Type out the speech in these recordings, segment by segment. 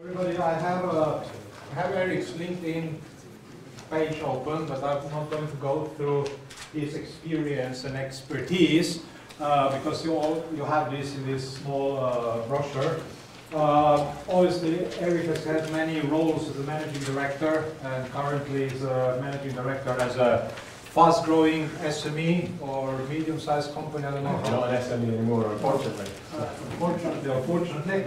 Everybody, I have Eric's LinkedIn page open, but I'm not going to go through his experience and expertise because you have this in this small brochure. Obviously, Eric has had many roles as a managing director, and currently is a managing director as a fast-growing SME or medium-sized company. I don't know. Not an SME anymore, unfortunately. Unfortunately.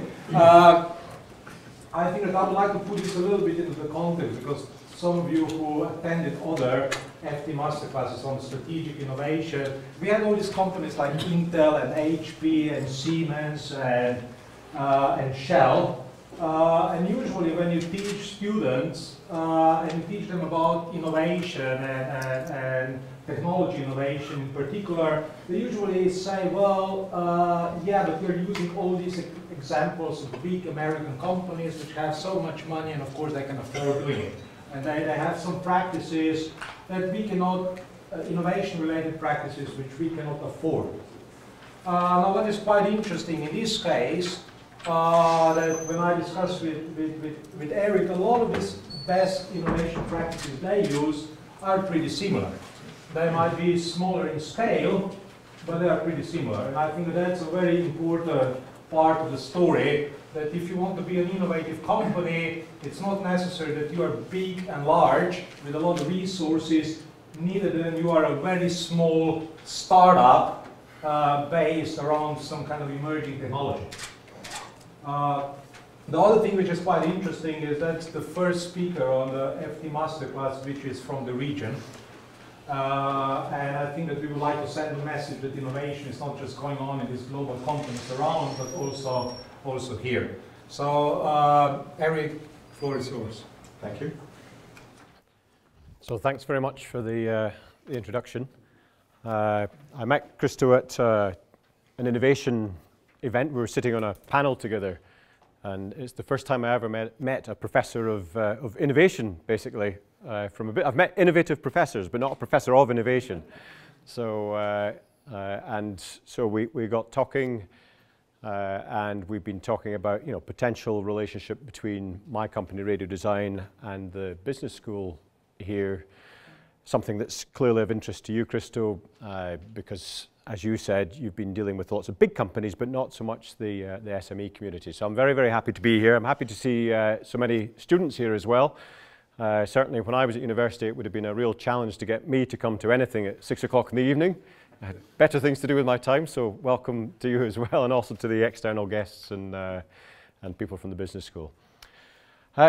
I think that I would like to put this a little bit into the context, because some of you who attended other FT masterclasses on strategic innovation, we had all these companies like Intel and HP and Siemens and Shell. And usually when you teach students and you teach them about innovation and technology innovation in particular, they usually say, well, yeah, but we're using all these examples of big American companies which have so much money, and of course they can afford doing it. And they have some practices that we cannot, innovation-related practices which we cannot afford. Now what is quite interesting in this case, that when I discuss with Eric, a lot of these best innovation practices they use are pretty similar. They might be smaller in scale, but they are pretty similar. And I think that's a very important part of the story, that if you want to be an innovative company, it's not necessary that you are big and large with a lot of resources, neither than you are a very small startup based around some kind of emerging technology. The other thing which is quite interesting is that's the first speaker on the FT Masterclass which is from the region. And I think that we would like to send a message that innovation is not just going on in these global companies around, but also here. So, Eric, the floor is yours. Thank you. So thanks very much for the introduction. I met Christo at an innovation event. We were sitting on a panel together, and it's the first time I ever met a professor of innovation, basically. I've met innovative professors, but not a professor of innovation. So, so we got talking, and we've been talking about, potential relationship between my company, Radio Design, and the business school here. Something that's clearly of interest to you, Christo, because, as you said, you've been dealing with lots of big companies, but not so much the SME community. So I'm very, very happy to be here. I'm happy to see so many students here as well. Certainly when I was at university, it would have been a real challenge to get me to come to anything at 6 o'clock in the evening. I had better things to do with my time, so welcome to you as well, and also to the external guests and people from the business school.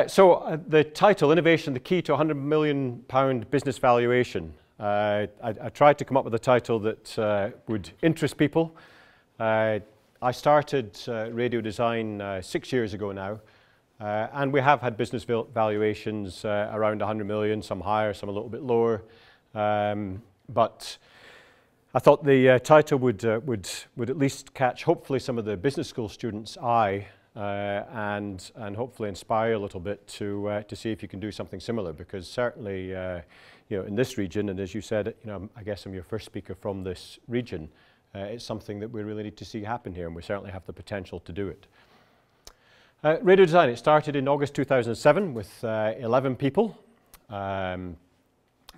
So the title, Innovation, the Key to £100 million Business Valuation. I tried to come up with a title that would interest people. I started Radio Design 6 years ago now. And we have had business valuations around 100 million, some higher, some a little bit lower. But I thought the title would at least catch, hopefully, some of the business school students' eye, and hopefully inspire a little bit to see if you can do something similar. Because certainly, in this region, and as you said, I guess I'm your first speaker from this region, it's something that we really need to see happen here, and we certainly have the potential to do it. Radio Design, it started in August 2007 with 11 people.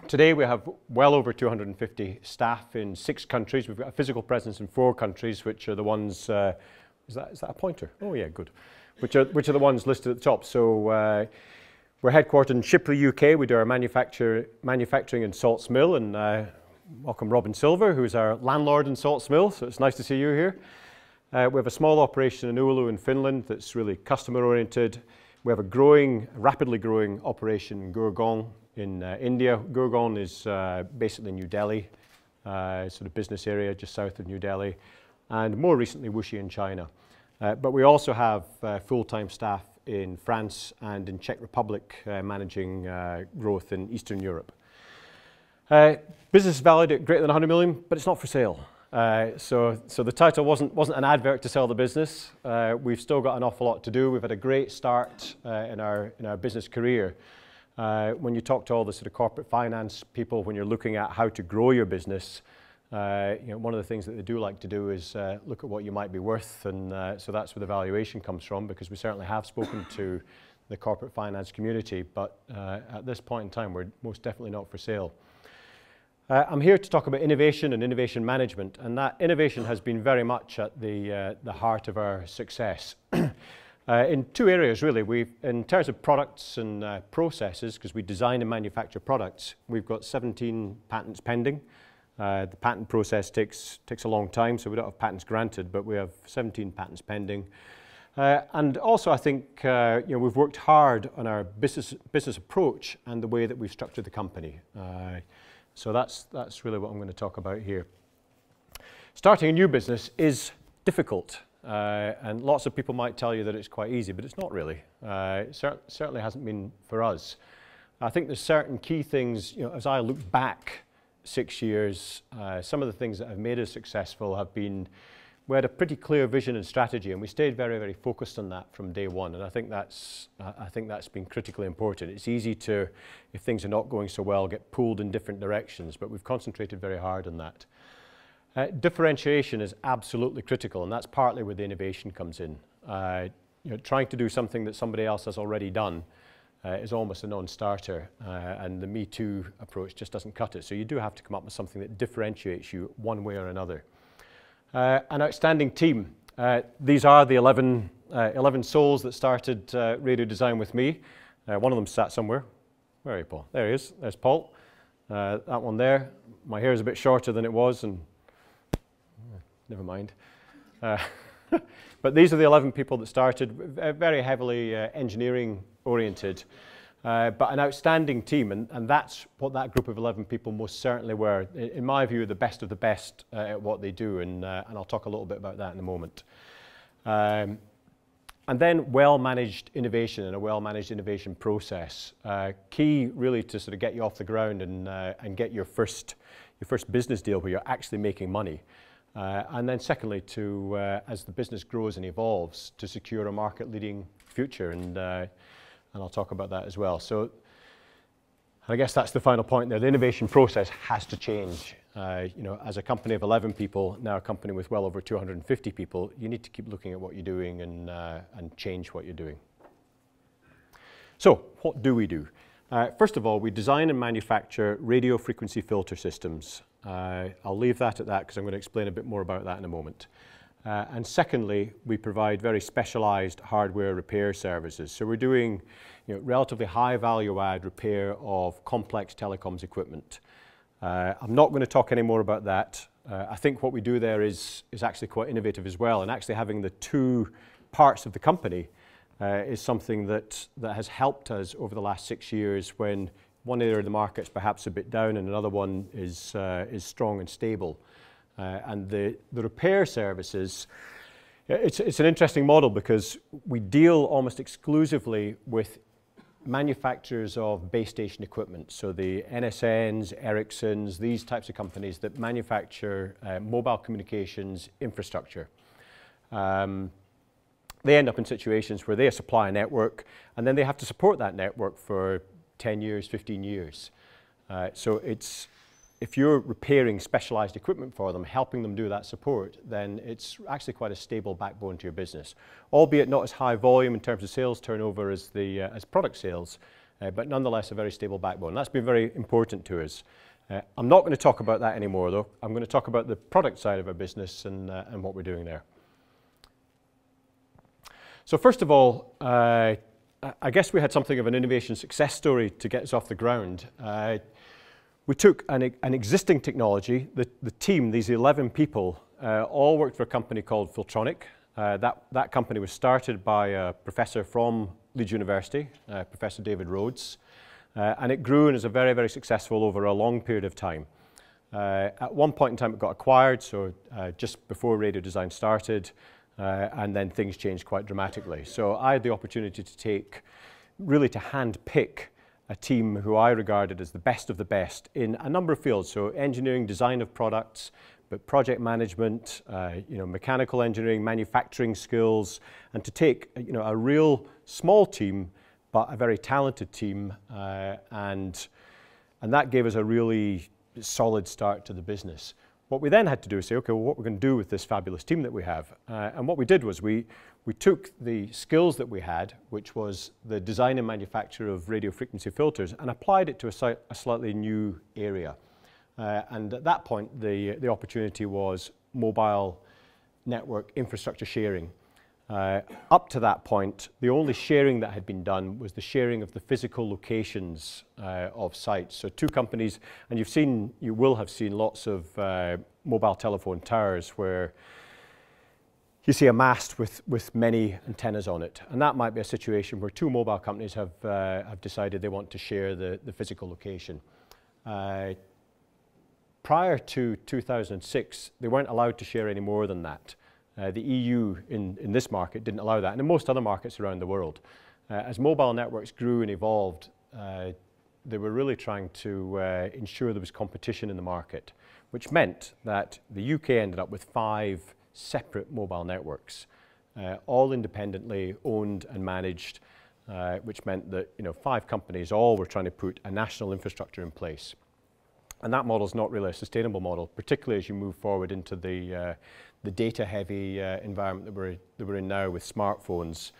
Today we have well over 250 staff in 6 countries. We've got a physical presence in 4 countries, which are the ones, is that a pointer? Oh yeah, good. Which are the ones listed at the top. So we're headquartered in Shipley, UK. We do our manufacturing in Salts Mill, and welcome Robin Silver, who's our landlord in Salts Mill, so it's nice to see you here. We have a small operation in Oulu in Finland that's really customer-oriented. We have a rapidly growing operation in Gurgaon in India. Gurgaon is basically New Delhi, sort of business area just south of New Delhi, and more recently Wuxi in China. But we also have full-time staff in France and in Czech Republic managing growth in Eastern Europe. Business valued at greater than 100 million, but it's not for sale. So the title wasn't an advert to sell the business. We've still got an awful lot to do. We've had a great start in our business career. When you talk to all the sort of corporate finance people, when you're looking at how to grow your business, One of the things that they do like to do is look at what you might be worth, and so that's where the valuation comes from, because we certainly have spoken to the corporate finance community, but at this point in time, we're most definitely not for sale. I'm here to talk about innovation and innovation management, and that innovation has been very much at the heart of our success. In two areas, really. In terms of products and processes, because we design and manufacture products, we've got 17 patents pending. The patent process takes a long time, so we don't have patents granted, but we have 17 patents pending. And also, I think we've worked hard on our business approach and the way that we've structured the company. So that's really what I'm going to talk about here. Starting a new business is difficult, and lots of people might tell you that it's quite easy, but it's not really. It certainly hasn't been for us. I think there's certain key things, as I look back 6 years, some of the things that have made us successful have been, we had a pretty clear vision and strategy, and we stayed very, very focused on that from day one. And I think that's been critically important. It's easy to, if things are not going so well, get pulled in different directions, but we've concentrated very hard on that. Differentiation is absolutely critical, and that's partly where the innovation comes in. Trying to do something that somebody else has already done is almost a non-starter, and the Me Too approach just doesn't cut it. So you do have to come up with something that differentiates you one way or another. An outstanding team. These are the 11 souls that started radio design with me. One of them sat somewhere. Where are you, Paul? There he is. There's Paul. That one there. My hair is a bit shorter than it was, and never mind. But these are the 11 people that started, very heavily engineering oriented, but an outstanding team, and that's what that group of 11 people most certainly were. In my view, the best of the best at what they do, and I'll talk a little bit about that in a moment. And then well-managed innovation and a well-managed innovation process. Key really to sort of get you off the ground and get your first business deal where you're actually making money. And then secondly, as the business grows and evolves, to secure a market-leading future, and I'll talk about that as well. So I guess that's the final point there. The innovation process has to change. As a company of 11 people, now a company with well over 250 people, you need to keep looking at what you're doing and change what you're doing. So what do we do? First of all, we design and manufacture radio frequency filter systems. I'll leave that at that because I'm going to explain a bit more about that in a moment. And secondly, we provide very specialized hardware repair services. So we're doing relatively high value add repair of complex telecoms equipment. I'm not going to talk any more about that. I think what we do there is actually quite innovative as well, and actually having the two parts of the company is something that has helped us over the last 6 years, when one area of the market's perhaps a bit down and another one is strong and stable. And the repair services, it's an interesting model because we deal almost exclusively with manufacturers of base station equipment. So the NSNs, Ericssons, these types of companies that manufacture mobile communications infrastructure. They end up in situations where they supply a network and then they have to support that network for 10 years, 15 years. So if you're repairing specialized equipment for them, helping them do that support, then it's actually quite a stable backbone to your business. Albeit not as high volume in terms of sales turnover as product sales, but nonetheless a very stable backbone. That's been very important to us. I'm not going to talk about that anymore though. I'm going to talk about the product side of our business and what we're doing there. So first of all, I guess we had something of an innovation success story to get us off the ground. We took an existing technology, the team, these 11 people, all worked for a company called Filtronic. That company was started by a professor from Leeds University, Professor David Rhodes, and it grew and is very, very successful over a long period of time. At one point in time it got acquired, so just before radio design started, and then things changed quite dramatically. So I had the opportunity to hand pick a team who I regarded as the best of the best in a number of fields. So engineering, design of products, but project management, mechanical engineering, manufacturing skills, and to take a real small team, but a very talented team, and that gave us a really solid start to the business. What we then had to do is say, okay, well, what we're going to do with this fabulous team that we have. And what we did was we took the skills that we had, which was the design and manufacture of radio frequency filters, and applied it to a slightly new area. And at that point, the opportunity was mobile network infrastructure sharing. Up to that point, the only sharing that had been done was the sharing of the physical locations of sites. So two companies, and you will have seen lots of mobile telephone towers where you see a mast with many antennas on it. And that might be a situation where two mobile companies have decided they want to share the physical location. Prior to 2006, they weren't allowed to share any more than that. The EU in this market didn't allow that, and in most other markets around the world. As mobile networks grew and evolved, they were really trying to ensure there was competition in the market, which meant that the UK ended up with 5 separate mobile networks, all independently owned and managed, which meant that 5 companies all were trying to put a national infrastructure in place. And that model is not really a sustainable model, particularly as you move forward into the data-heavy environment that we're in now with smartphones,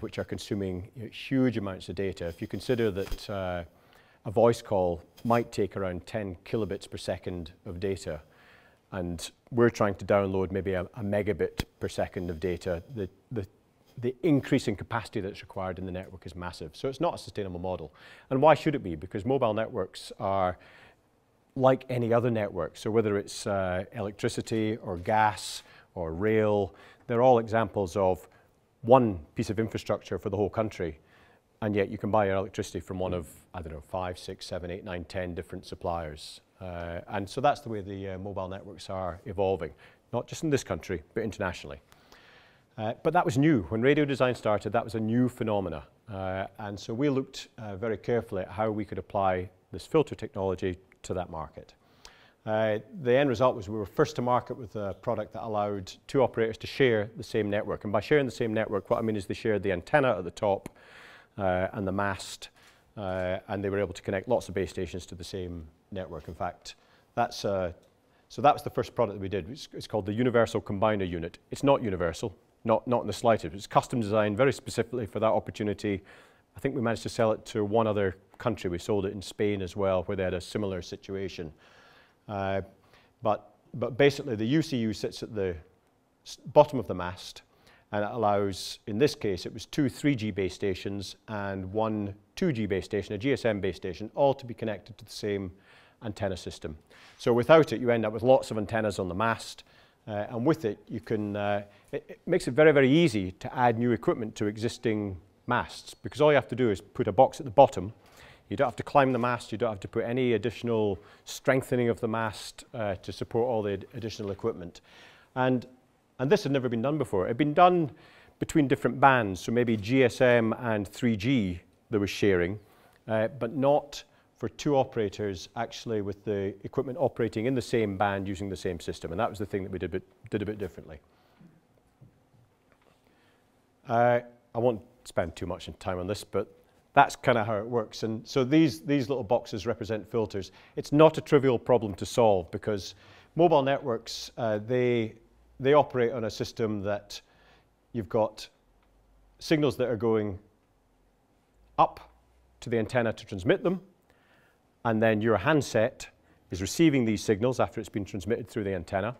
which are consuming huge amounts of data. If you consider that a voice call might take around 10 kilobits per second of data, and we're trying to download maybe a megabit per second of data, the increase in capacity that's required in the network is massive. So it's not a sustainable model. And why should it be? Because mobile networks are like any other network. So whether it's electricity or gas or rail, they're all examples of one piece of infrastructure for the whole country. And yet you can buy your electricity from one of, I don't know, 5, 6, 7, 8, 9, 10 different suppliers. And so that's the way the mobile networks are evolving, not just in this country, but internationally. But that was new. When radio design started, that was a new phenomena. And so we looked very carefully at how we could apply this filter technology to that market. The end result was we were first to market with a product that allowed 2 operators to share the same network. And by sharing the same network, what I mean is they shared the antenna at the top and the mast, and they were able to connect lots of base stations to the same network. In fact, so that was the first product that we did. It's called the Universal Combiner Unit. It's not universal, not in the slightest. It's custom designed very specifically for that opportunity. I think we managed to sell it to one other country. We sold it in Spain as well, where they had a similar situation. But basically, the UCU sits at the bottom of the mast, and it allows, in this case, it was 2 3G base stations and 1 2G base station, a GSM base station, all to be connected to the same antenna system. So without it, you end up with lots of antennas on the mast, and with it, you can, it makes it very, very easy to add new equipment to existing masts, because all you have to do is put a box at the bottom. You don't have to climb the mast, you don't have to put any additional strengthening of the mast to support all the additional equipment. And this had never been done before. It had been done between different bands, so maybe GSM and 3G there was sharing, but not for 2 operators actually with the equipment operating in the same band using the same system. And that was the thing that we did a bit differently. I won't spend too much time on this, but that's kind of how it works. And so these little boxes represent filters. It's not a trivial problem to solve, because mobile networks, they operate on a system that you've got signals that are going up to the antenna to transmit them, and then your handset is receiving these signals after it's been transmitted through the antenna.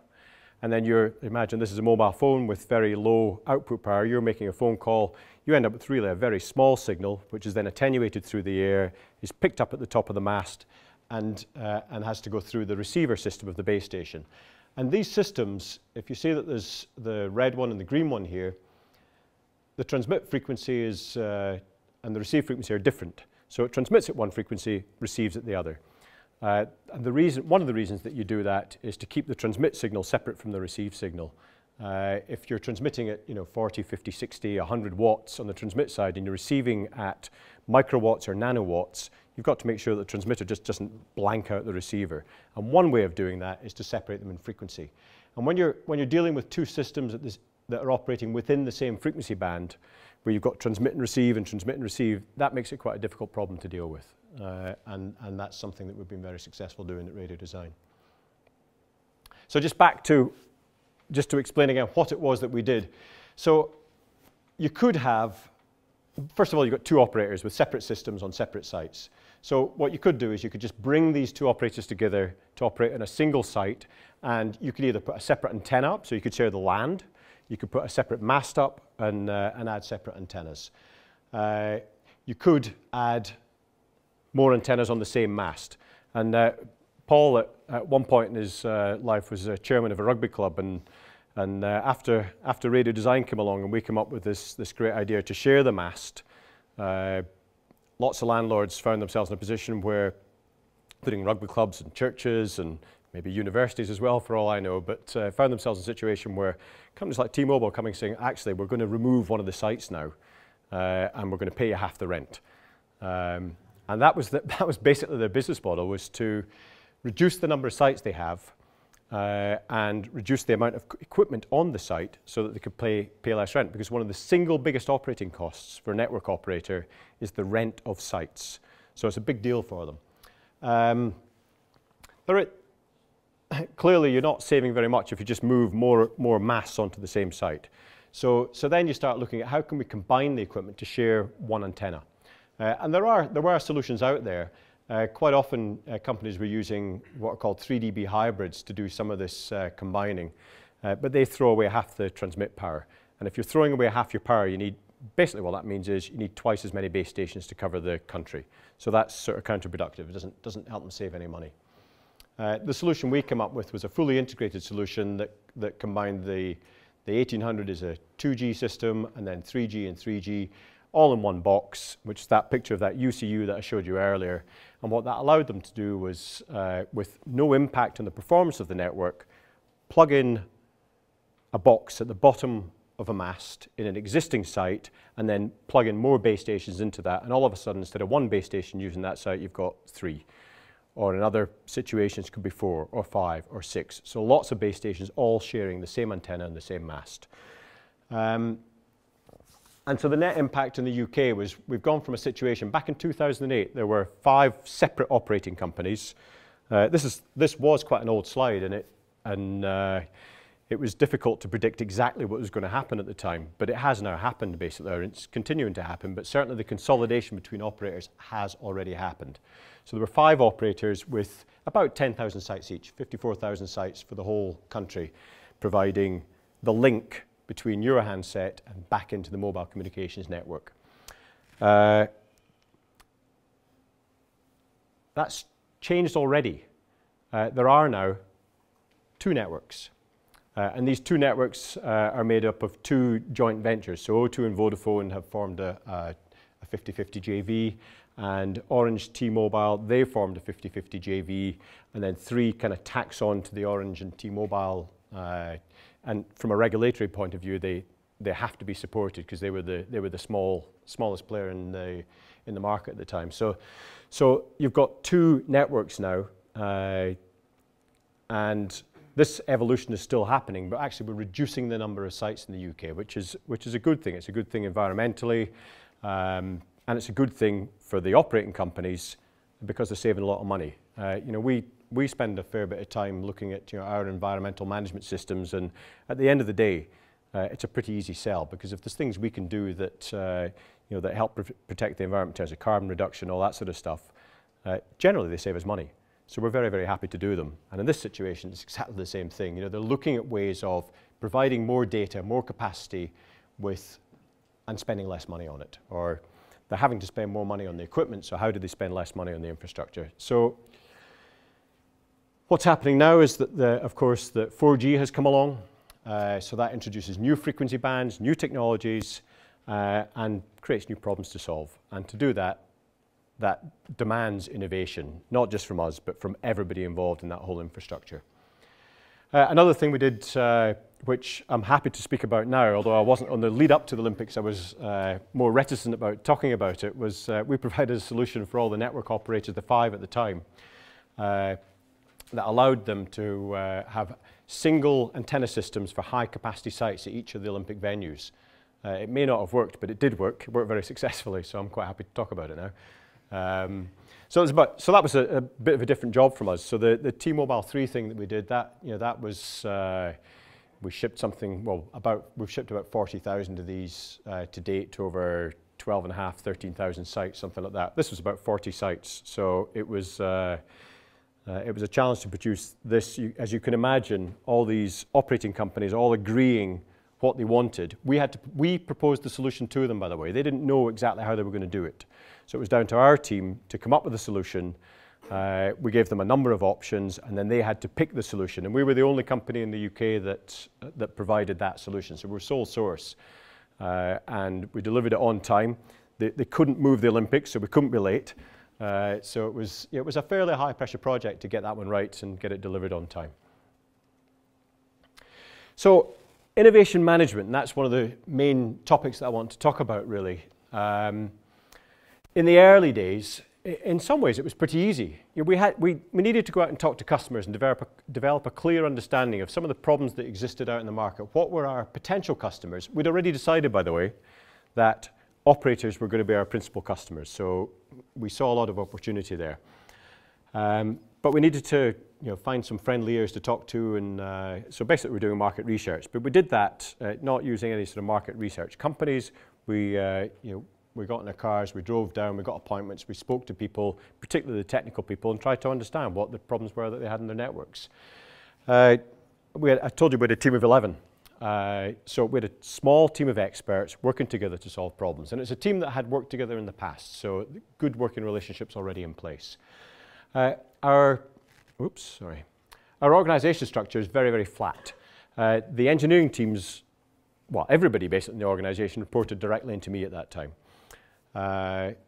And then imagine this is a mobile phone with very low output power. You're making a phone call. You end up with really a very small signal, which is then attenuated through the air, is picked up at the top of the mast, and has to go through the receiver system of the base station. And these systems, if you see that there's the red one and the green one here, the transmit frequency is, and the receive frequency are different. So it transmits at one frequency, receives at the other. And one of the reasons that you do that is to keep the transmit signal separate from the receive signal. If you're transmitting at 40, 50, 60, 100 watts on the transmit side, and you're receiving at microwatts or nanowatts, you've got to make sure that the transmitter just doesn't blank out the receiver. And one way of doing that is to separate them in frequency. And when you're dealing with 2 systems that are operating within the same frequency band, where you've got transmit and receive, that makes it quite a difficult problem to deal with. And that's something that we've been very successful doing at Radio Design. So just to explain again what it was that we did. So you could have, first of all, you've got two operators with separate systems on separate sites. So what you could do is you could just bring these two operators together to operate on a single site, and you could either put a separate antenna up, so you could share the land, you could put a separate mast up and add separate antennas. You could add more antennas on the same mast. And Paul, at one point in his life, was chairman of a rugby club, and after radio design came along and we came up with this great idea to share the mast, lots of landlords found themselves in a position where, including rugby clubs and churches and maybe universities as well, for all I know, but found themselves in a situation where companies like T-Mobile coming saying, actually, we're going to remove one of the sites now, and we're going to pay you half the rent. And that was basically their business model, was to reduce the number of sites they have and reduce the amount of equipment on the site so that they could pay less rent, because one of the single biggest operating costs for a network operator is the rent of sites. So it's a big deal for them. Clearly, you're not saving very much if you just move more mass onto the same site. So then you start looking at how can we combine the equipment to share one antenna. And there were solutions out there. Quite often, companies were using what are called 3dB hybrids to do some of this combining, but they throw away half the transmit power. And if you're throwing away half your power, you need, basically what that means is you need twice as many base stations to cover the country. So that's sort of counterproductive. It doesn't help them save any money. The solution we came up with was a fully integrated solution that combined the 1800 is a 2G system, and then 3G and 3G, all in one box, which is that picture of that UCU that I showed you earlier. And what that allowed them to do was, with no impact on the performance of the network, plug in a box at the bottom of a mast in an existing site, and then plug in more base stations into that. And all of a sudden, instead of one base station using that site, you've got 3. Or in other situations, could be 4 or 5 or 6. So lots of base stations all sharing the same antenna and the same mast. And so the net impact in the UK was, we've gone from a situation, back in 2008, there were 5 separate operating companies. This was quite an old slide, and it was difficult to predict exactly what was going to happen at the time, but it has now happened basically, or it's continuing to happen, but certainly the consolidation between operators has already happened. So there were 5 operators with about 10,000 sites each, 54,000 sites for the whole country, providing the link between your handset and back into the mobile communications network. That's changed already. There are now 2 networks. And these 2 networks are made up of 2 joint ventures. So O2 and Vodafone have formed a 50-50 JV, and Orange T-Mobile, they formed a 50-50 JV, and then 3 kind of tacks on to the Orange and T-Mobile. And from a regulatory point of view, they have to be supported because they were the smallest player in the market at the time. So you've got 2 networks now, and this evolution is still happening, but actually we're reducing the number of sites in the UK, which is a good thing. It's a good thing environmentally, and it's a good thing for the operating companies because they're saving a lot of money. You know, we spend a fair bit of time looking at our environmental management systems, and at the end of the day, it's a pretty easy sell, because if there's things we can do that that help protect the environment in terms of carbon reduction, all that sort of stuff, generally they save us money. So we're very, very happy to do them. And in this situation, it's exactly the same thing. They're looking at ways of providing more data, more capacity and spending less money on it. Or they're having to spend more money on the equipment, so how do they spend less money on the infrastructure? So what's happening now is that, of course, the 4G has come along. So that introduces new frequency bands, new technologies, and creates new problems to solve. And to do that demands innovation, not just from us, but from everybody involved in that whole infrastructure. Another thing we did, which I'm happy to speak about now, although I wasn't on the lead up to the Olympics, I was more reticent about talking about it, was we provided a solution for all the network operators, the 5 at the time, that allowed them to have single antenna systems for high capacity sites at each of the Olympic venues. It may not have worked, but it did work. It worked very successfully, so I'm quite happy to talk about it now. So that was a bit of a different job from us. So the T-Mobile 3 thing that we did, that was we shipped something, we've shipped about 40,000 of these to date to over 12.5, 13,000 sites, something like that. This was about 40 sites, so it was a challenge to produce this. As you can imagine, all these operating companies all agreeing what they wanted. We proposed the solution to them, by the way. They didn't know exactly how they were going to do it. So it was down to our team to come up with a solution. We gave them a number of options, and then they had to pick the solution. And we were the only company in the UK that provided that solution. So we were sole source. And we delivered it on time. They couldn't move the Olympics, so we couldn't be late. So it was a fairly high pressure project to get that one right and get it delivered on time. So innovation management, and that's one of the main topics that I want to talk about, really. In the early days, in some ways, it was pretty easy. We needed to go out and talk to customers and develop a clear understanding of some of the problems that existed out in the market. What were our potential customers? We'd already decided, by the way, that operators were going to be our principal customers. So we saw a lot of opportunity there. But we needed to find some friendly ears to talk to. And so basically, we're doing market research. But we did that not using any sort of market research. Companies, we got in our cars, we drove down, we got appointments, we spoke to people, particularly the technical people, and tried to understand what the problems were that they had in their networks. I told you we had a team of 11. So we had a small team of experts working together to solve problems. And it's a team that had worked together in the past, so good working relationships already in place. Our organization structure is very, very flat. The engineering teams, everybody basically in the organization reported directly into me at that time.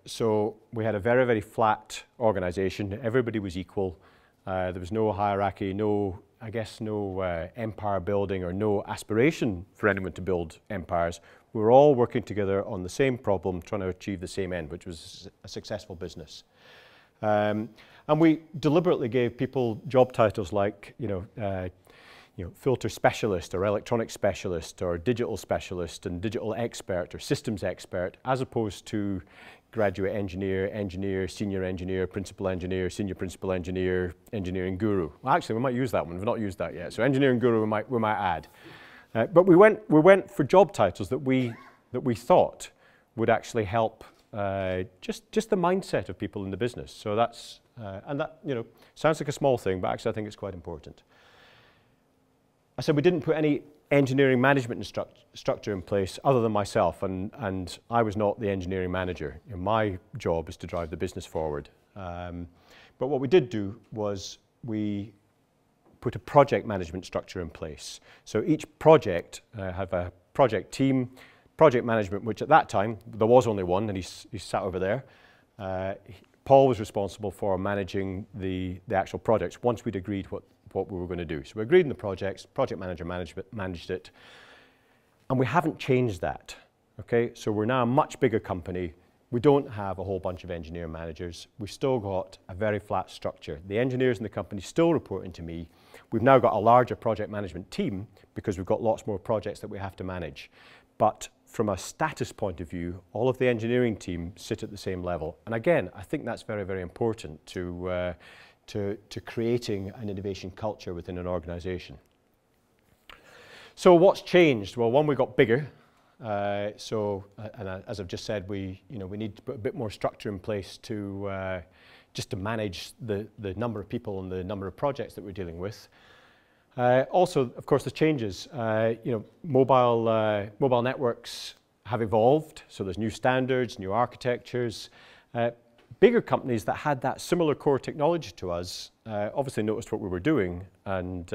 So we had a very, very flat organization. Everybody was equal. There was no hierarchy, no empire building, or no aspiration for anyone to build empires. We were all working together on the same problem, trying to achieve the same end, which was a successful business. And we deliberately gave people job titles like, filter specialist or electronic specialist or digital specialist and digital expert or systems expert, as opposed to graduate engineer, senior engineer, principal engineer, senior principal engineer, engineering guru. Well, actually, we might use that one. We've not used that yet. So engineering guru we might add. But we went for job titles that we thought would actually help just the mindset of people in the business. So that's sounds like a small thing, but actually I think it's quite important. I said we didn't put any engineering management structure in place other than myself, and I was not the engineering manager. My job is to drive the business forward. But what we did do was we put a project management structure in place. So each project had a project team, project management, which at that time, there was only one, and he's sat over there. Paul was responsible for managing the actual projects once we'd agreed what we were going to do. So we agreed on the projects, project manager managed it, and we haven't changed that, okay? So we're now a much bigger company. We don't have a whole bunch of engineer managers. We've still got a very flat structure. The engineers in the company still report into me. We've now got a larger project management team because we've got lots more projects that we have to manage. But from a status point of view, all of the engineering team sit at the same level. And again, I think that's very, very important to creating an innovation culture within an organization. So what's changed? Well, one, we got bigger. And as I've just said, we need to put a bit more structure in place to just to manage the number of people and the number of projects that we're dealing with. Also, of course, the changes. Mobile networks have evolved, so there's new standards, new architectures. Bigger companies that had that similar core technology to us obviously noticed what we were doing and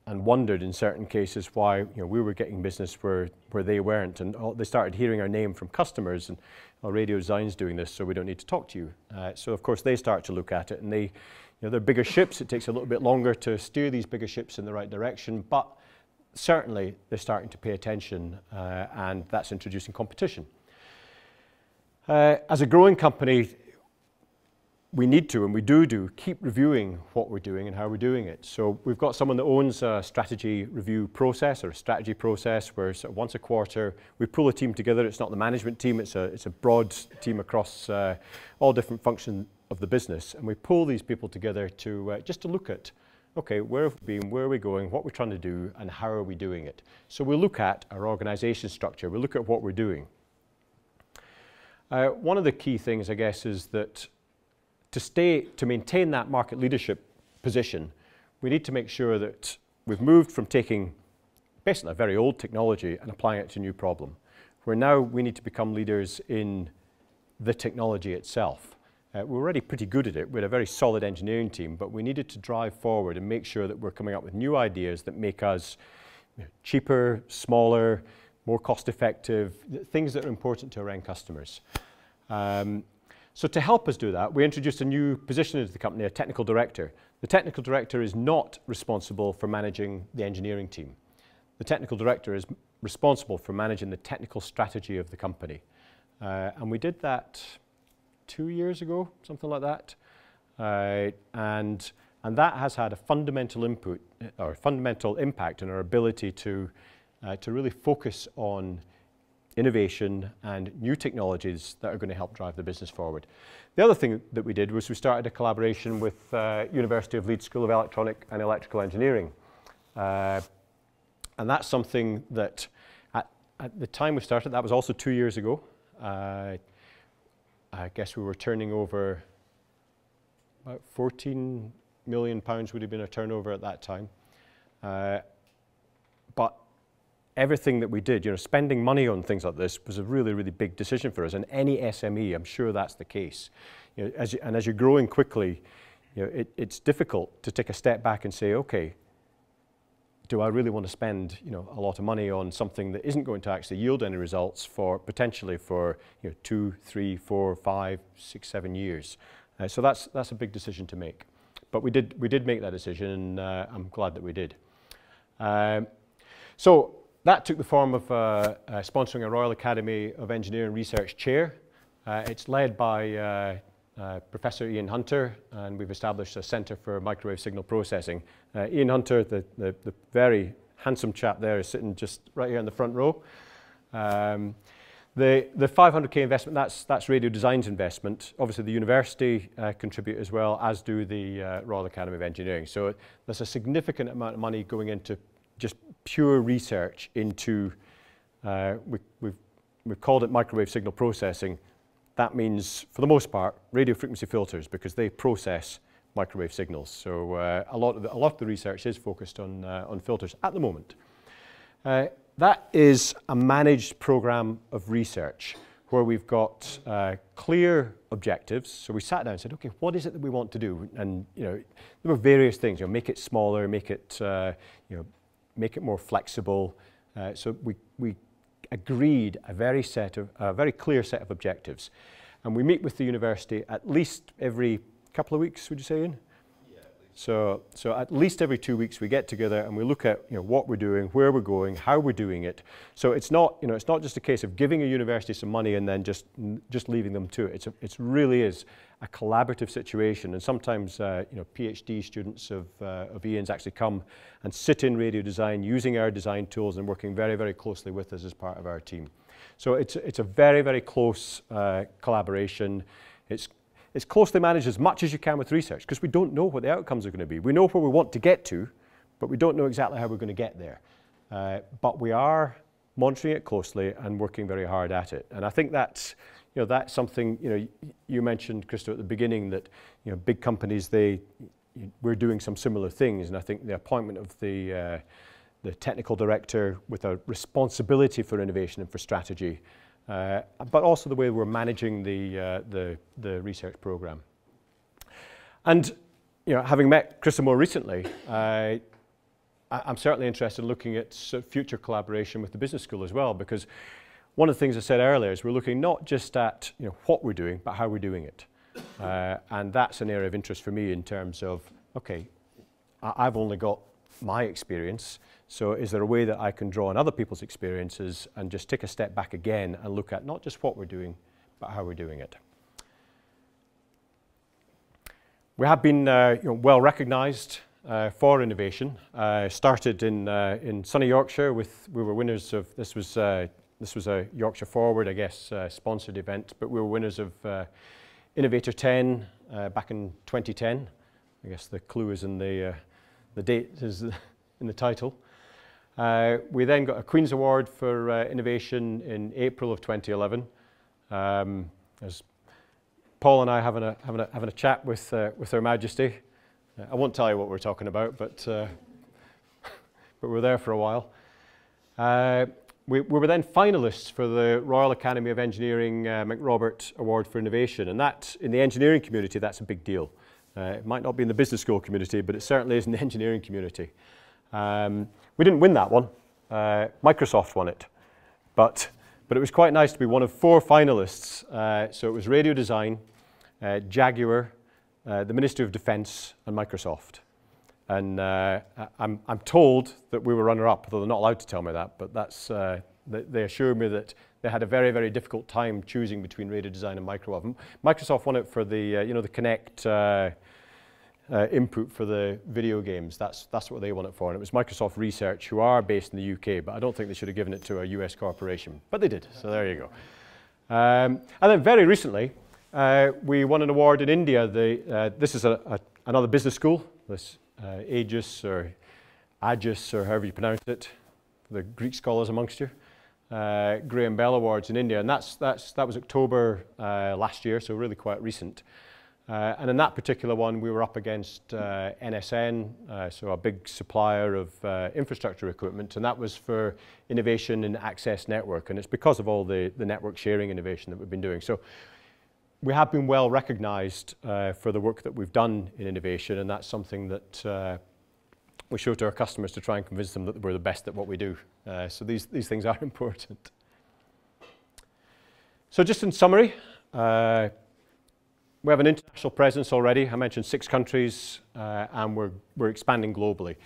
wondered in certain cases why we were getting business where they weren't, and they started hearing our name from customers, and Radio Design's doing this, so we don't need to talk to you. So of course they start to look at it, and they're bigger ships. It takes a little bit longer to steer these bigger ships in the right direction, but certainly they're starting to pay attention, and that's introducing competition. As a growing company, we need to, and we do, keep reviewing what we're doing and how we're doing it. So we've got someone that owns a strategy review process or a strategy process where sort of once a quarter we pull a team together. It's not the management team, it's a broad team across all different functions of the business. And we pull these people together to just to look at, okay, where have we been, where are we going, what we're trying to do, and how are we doing it. So we look at our organization structure, we look at what we're doing. One of the key things, I guess, is that to maintain that market leadership position, we need to make sure that we've moved from taking basically a very old technology and applying it to a new problem, where now we need to become leaders in the technology itself. We're already pretty good at it. We had a very solid engineering team, but we needed to drive forward and make sure that we're coming up with new ideas that make us cheaper, smaller, more cost-effective, things that are important to our end customers. So to help us do that, we introduced a new position into the company, a technical director. The technical director is not responsible for managing the engineering team. The technical director is responsible for managing the technical strategy of the company. And we did that 2 years ago, something like that. And that has had a fundamental impact on our ability to really focus on innovation and new technologies that are going to help drive the business forward. The other thing that we did was we started a collaboration with University of Leeds School of Electronic and Electrical Engineering. And that's something that at the time we started, that was also 2 years ago. I guess we were turning over about £14 million would have been our turnover at that time. But everything that we did, spending money on things like this was a really, really big decision for us. And any SME, I'm sure that's the case. As you're growing quickly, it's difficult to take a step back and say, okay, do I really want to spend a lot of money on something that isn't going to actually yield any results potentially for 2, 3, 4, 5, 6, 7 years? So that's a big decision to make. But we did make that decision, and I'm glad that we did. So that took the form of sponsoring a Royal Academy of Engineering Research chair. It's led by Professor Ian Hunter, and we've established a Centre for Microwave Signal Processing. Ian Hunter, the very handsome chap there, is sitting just right here in the front row. The 500k investment, that's Radio Design's investment. Obviously the university contribute as well, as do the Royal Academy of Engineering. So there's a significant amount of money going into just pure research into, we've called it microwave signal processing. That means, for the most part, radio frequency filters, because they process microwave signals. So a lot of the research is focused on filters at the moment. That is a managed program of research where we've got clear objectives. So we sat down and said, okay, what is it that we want to do? And there were various things. Make it smaller, make it make it more flexible. So we agreed a very clear set of objectives, and we meet with the university at least every couple of weeks. Would you say, Ian? Yeah, at least. So at least every 2 weeks we get together and we look at what we're doing, where we're going, how we're doing it. So it's not it's not just a case of giving a university some money and then just leaving them to it. It really is a collaborative situation, and sometimes PhD students of Ian's actually come and sit in radio design using our design tools and working very, very closely with us as part of our team. So it's a very, very close collaboration. It's closely managed as much as you can with research, because we don't know what the outcomes are going to be. We know where we want to get to, but we don't know exactly how we're going to get there. But we are monitoring it closely and working very hard at it. And I think that's something, you mentioned, Christo, at the beginning that, big companies, we're doing some similar things. And I think the appointment of the technical director with a responsibility for innovation and for strategy, but also the way we're managing the research program. And, having met Christo more recently, I'm certainly interested in looking at future collaboration with the business school as well, because one of the things I said earlier is we're looking not just at what we're doing, but how we're doing it. And that's an area of interest for me in terms of, okay, I've only got my experience, so is there a way that I can draw on other people's experiences and just take a step back again and look at not just what we're doing, but how we're doing it. We have been well recognised for innovation. Started in sunny Yorkshire we were winners of, this was a Yorkshire Forward, I guess, sponsored event, but we were winners of Innovator 10 back in 2010. I guess the clue is in the date is in the title. We then got a Queen's Award for Innovation in April of 2011. As Paul and I having a chat with Her Majesty. I won't tell you what we're talking about, but we're there for a while. We were then finalists for the Royal Academy of Engineering MacRobert Award for Innovation, and that, in the engineering community, that's a big deal. It might not be in the business school community, but it certainly is in the engineering community. We didn't win that one. Microsoft won it, but it was quite nice to be one of 4 finalists. So it was Radio Design, Jaguar, the Ministry of Defence, and Microsoft. And I'm told that we were runner-up, though they're not allowed to tell me that, but that's, they assured me that they had a very, very difficult time choosing between Radio Design and Microsoft. Microsoft won it for the, the Kinect input for the video games. That's what they won it for. And it was Microsoft Research, who are based in the UK, but I don't think they should have given it to a US corporation. But they did, so there you go. And then very recently, we won an award in India. This is another business school, this Aegis or Aegis, or however you pronounce it, for the Greek scholars amongst you. Graham Bell Awards in India, and that was October last year, so really quite recent. And in that particular one, we were up against NSN, so a big supplier of infrastructure equipment, and that was for innovation in access network, and it's because of all the network sharing innovation that we've been doing. So we have been well recognized for the work that we've done in innovation, and that's something that we show to our customers to try and convince them that we're the best at what we do. So these things are important. So just in summary, we have an international presence already. I mentioned 6 countries, and we're expanding globally.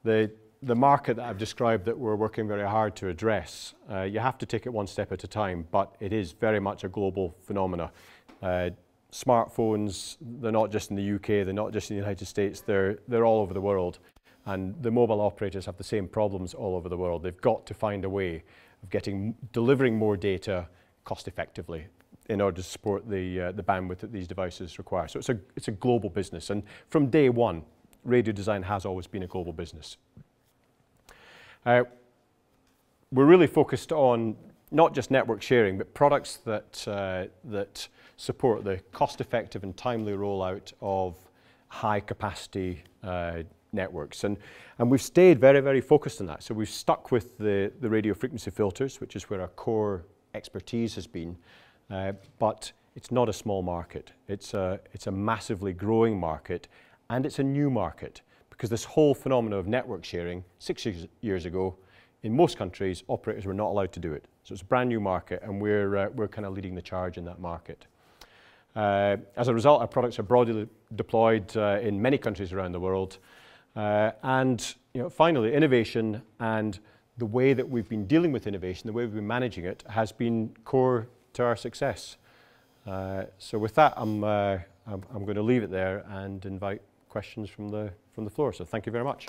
The market that I've described that we're working very hard to address, you have to take it one step at a time, but it is very much a global phenomena. Smartphones, they're not just in the UK, they're not just in the United States, they're all over the world. And the mobile operators have the same problems all over the world. They've got to find a way of delivering more data cost effectively in order to support the bandwidth that these devices require. So it's a global business, and from day one, Radio Design has always been a global business. We're really focused on not just network sharing, but products that support the cost-effective and timely rollout of high-capacity networks. And we've stayed very, very focused on that. So we've stuck with the radio frequency filters, which is where our core expertise has been. But it's not a small market. It's a massively growing market, and it's a new market, because this whole phenomenon of network sharing, 6 years ago, in most countries, operators were not allowed to do it. So it's a brand new market, and we're kind of leading the charge in that market. As a result, our products are broadly deployed in many countries around the world. And finally, innovation and the way that we've been dealing with innovation, the way we've been managing it, has been core to our success. So with that, I'm going to leave it there and invite questions from the floor. So thank you very much.